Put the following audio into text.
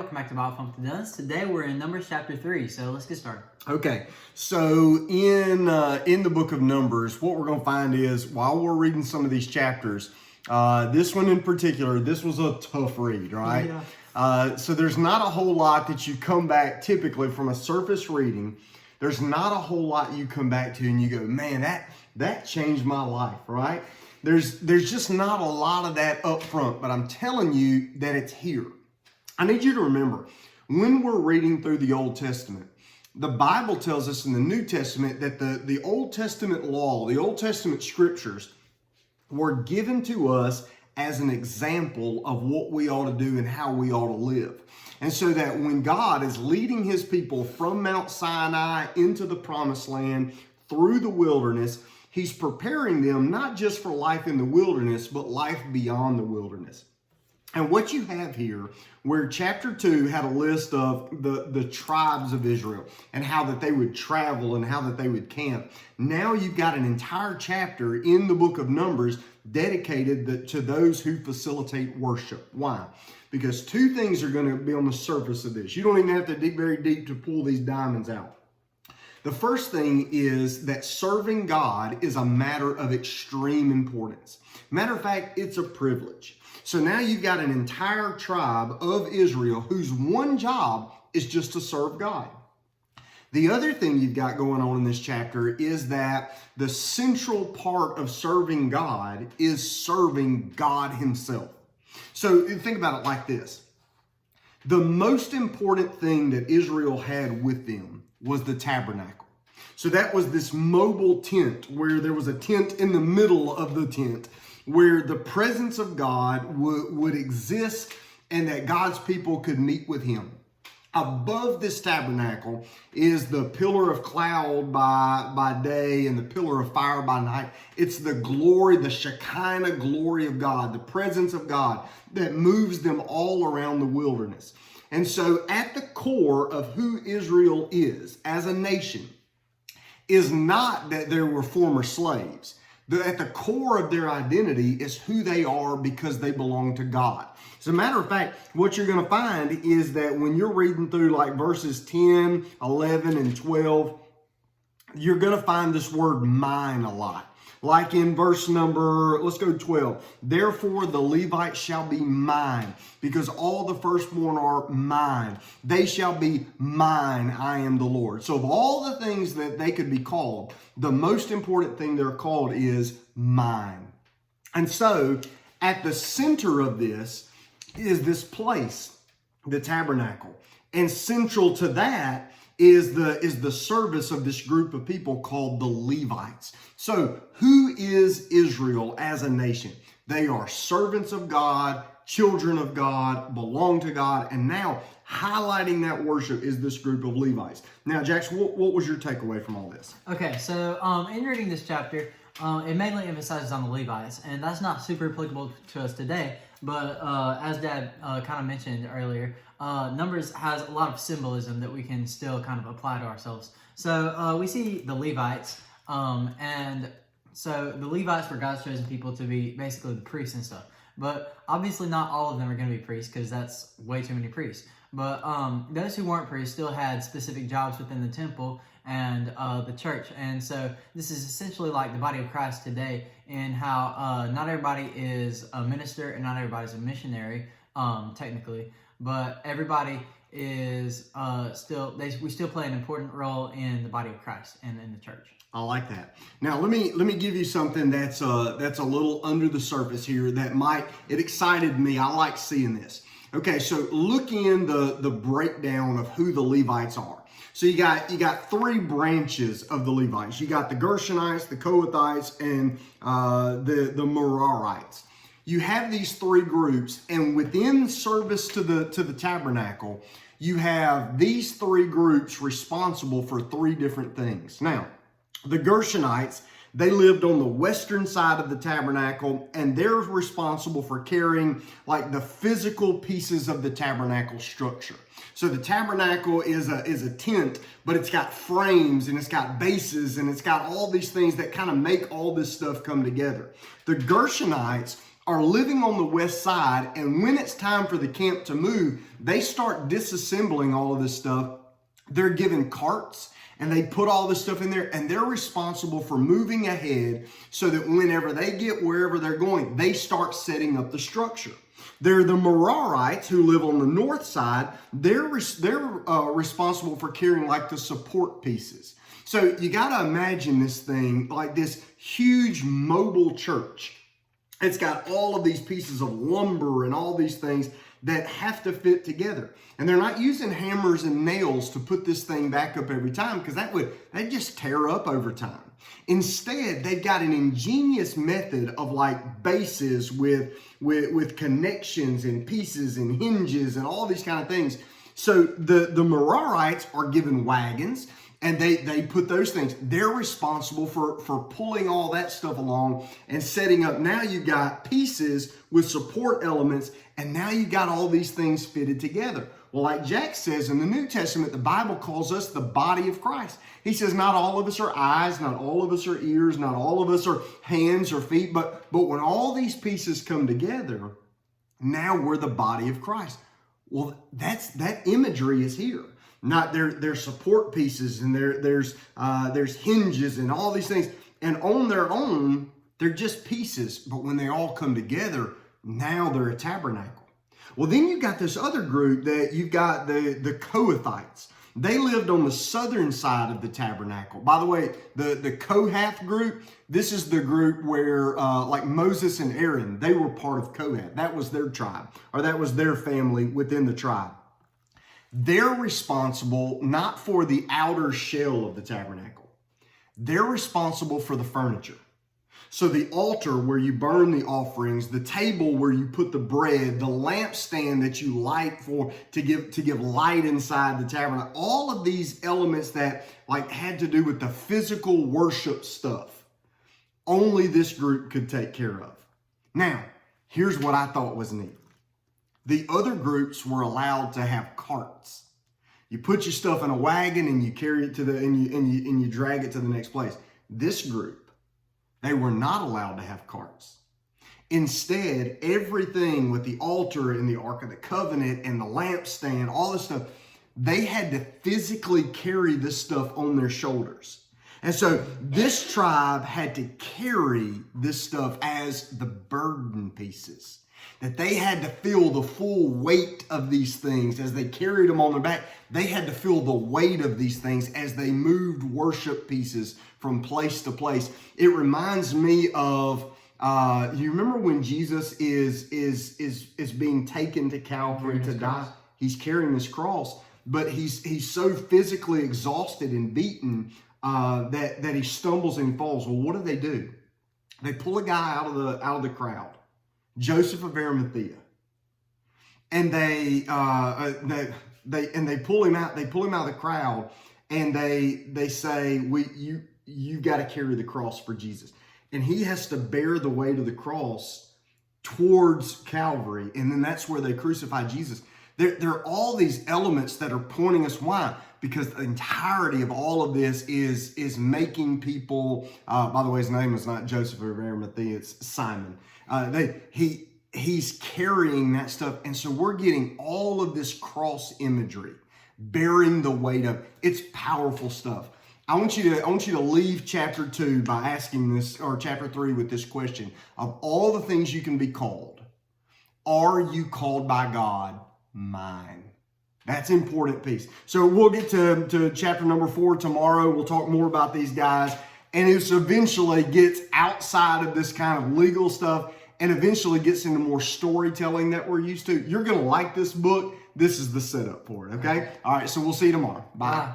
welcome back to Bible Fun with the Duns. Today we're in Numbers chapter 3, so let's get started. Okay, so in the book of Numbers, what we're going to find is, while we're reading some of these chapters, this one in particular, this was a tough read, right? Yeah. So there's not a whole lot that you come back, typically from a surface reading, there's not a whole lot you come back to and you go, man, that changed my life, right? There's just not a lot of that up front, but I'm telling you that it's here. I need you to remember, when we're reading through the Old Testament, the Bible tells us in the New Testament that the Old Testament law, the Old Testament scriptures were given to us as an example of what we ought to do and how we ought to live. And so that when God is leading his people from Mount Sinai into the promised land through the wilderness, he's preparing them not just for life in the wilderness, but life beyond the wilderness. And what you have here, where chapter 2 had a list of the tribes of Israel and how that they would travel and how that they would camp. Now you've got an entire chapter in the book of Numbers dedicated to those who facilitate worship. Why? Because two things are going to be on the surface of this. You don't even have to dig very deep to pull these diamonds out. The first thing is that serving God is a matter of extreme importance. Matter of fact, it's a privilege. So now you've got an entire tribe of Israel whose one job is just to serve God. The other thing you've got going on in this chapter is that the central part of serving God is serving God himself. So think about it like this. The most important thing that Israel had with them was the tabernacle. So that was this mobile tent where there was a tent in the middle of the tent where the presence of God would exist and that God's people could meet with him. Above this tabernacle is the pillar of cloud by day and the pillar of fire by night. It's the glory, the Shekinah glory of God, the presence of God that moves them all around the wilderness. And so at the core of who Israel is as a nation is not that there were former slaves. At the core of their identity is who they are because they belong to God. As a matter of fact, what you're going to find is that when you're reading through like verses 10, 11, and 12, you're going to find this word mine a lot. Like in verse number, let's go 12. Therefore the Levites shall be mine, because all the firstborn are mine. They shall be mine, I am the Lord. So of all the things that they could be called, the most important thing they're called is mine. And so at the center of this is this place, the tabernacle. And central to that is the service of this group of people called the Levites. So who is Israel as a nation? They are servants of God, children of God, belong to God, and now highlighting that worship is this group of Levites. Now, Jax, what was your takeaway from all this? Okay, so in reading this chapter, it mainly emphasizes on the Levites, and that's not super applicable to us today, but as Dad kind of mentioned earlier, Numbers has a lot of symbolism that we can still kind of apply to ourselves. So we see the Levites, and so the Levites were God's chosen people to be basically the priests and stuff. But obviously not all of them are going to be priests because that's way too many priests. But those who weren't priests still had specific jobs within the temple and the church. And so this is essentially like the body of Christ today in how not everybody is a minister and not everybody's a missionary, technically. But everybody is we still play an important role in the body of Christ and in the church. I like that. Now let me give you something that's a little under the surface here it excited me. I like seeing this. Okay, so look in the breakdown of who the Levites are. So you got three branches of the Levites. You got the Gershonites, the Kohathites, and the Merarites. You have these three groups, and within service to the tabernacle, you have these three groups responsible for three different things. Now, the Gershonites, they lived on the western side of the tabernacle, and they're responsible for carrying like the physical pieces of the tabernacle structure. So the tabernacle is a tent, but it's got frames and it's got bases and it's got all these things that kind of make all this stuff come together. The Gershonites are living on the west side, and when it's time for the camp to move, they start disassembling all of this stuff. They're given carts, and they put all this stuff in there, and they're responsible for moving ahead so that whenever they get wherever they're going, they start setting up the structure. They're the Merarites who live on the north side. They're responsible for carrying like the support pieces. So you got to imagine this thing like this huge mobile church. It's got all of these pieces of lumber and all these things that have to fit together. And they're not using hammers and nails to put this thing back up every time, because that'd just tear up over time. Instead, they've got an ingenious method of like bases with connections and pieces and hinges and all these kind of things. So the Merarites are given wagons, and they put those things. They're responsible for pulling all that stuff along and setting up. Now you got pieces with support elements, and now you got all these things fitted together. Well, like Jack says, in the New Testament, the Bible calls us the body of Christ. He says not all of us are eyes, not all of us are ears, not all of us are hands or feet, but when all these pieces come together, now we're the body of Christ. Well, that imagery is here. Not there's support pieces, and there's hinges and all these things, and on their own they're just pieces, but when they all come together, now they're a tabernacle. Well, then you've got this other group that you've got the Kohathites. They lived on the southern side of the tabernacle. By the way, the Kohath group, this is the group where like Moses and Aaron, they were part of Kohath. That was their tribe, or that was their family within the tribe. They're responsible not for the outer shell of the tabernacle. They're responsible for the furniture. So the altar where you burn the offerings, the table where you put the bread, the lampstand that you light for to give light inside the tabernacle, all of these elements that like had to do with the physical worship stuff, only this group could take care of. Now, here's what I thought was neat. The other groups were allowed to have carts. You put your stuff in a wagon and you carry it and you drag it to the next place. This group, they were not allowed to have carts. Instead, everything with the altar and the Ark of the Covenant and the lampstand, all this stuff, they had to physically carry this stuff on their shoulders. And so this tribe had to carry this stuff as the burden pieces. That they had to feel the full weight of these things as they carried them on their back. They had to feel the weight of these things as they moved worship pieces from place to place. It reminds me of, you remember when Jesus is being taken to Calvary to die? He's carrying his cross, but he's so physically exhausted and beaten that he stumbles and falls. Well, what do? They pull a guy out of the crowd. Joseph of Arimathea, and they pull him out. They pull him out of the crowd, and they say, you got to carry the cross for Jesus, and he has to bear the weight of the cross towards Calvary, and then that's where they crucify Jesus. There are all these elements that are pointing us why. Because the entirety of all of this is making people, by the way, his name is not Joseph of Arimathea, it's Simon. He's carrying that stuff. And so we're getting all of this cross imagery, bearing the weight of, it's powerful stuff. I want you to leave chapter 2 by asking this, or chapter 3 with this question. Of all the things you can be called, are you called by God mine? That's an important piece. So we'll get to chapter number 4 tomorrow. We'll talk more about these guys. And it eventually gets outside of this kind of legal stuff and eventually gets into more storytelling that we're used to. You're going to like this book. This is the setup for it, okay? All right, so we'll see you tomorrow. Bye.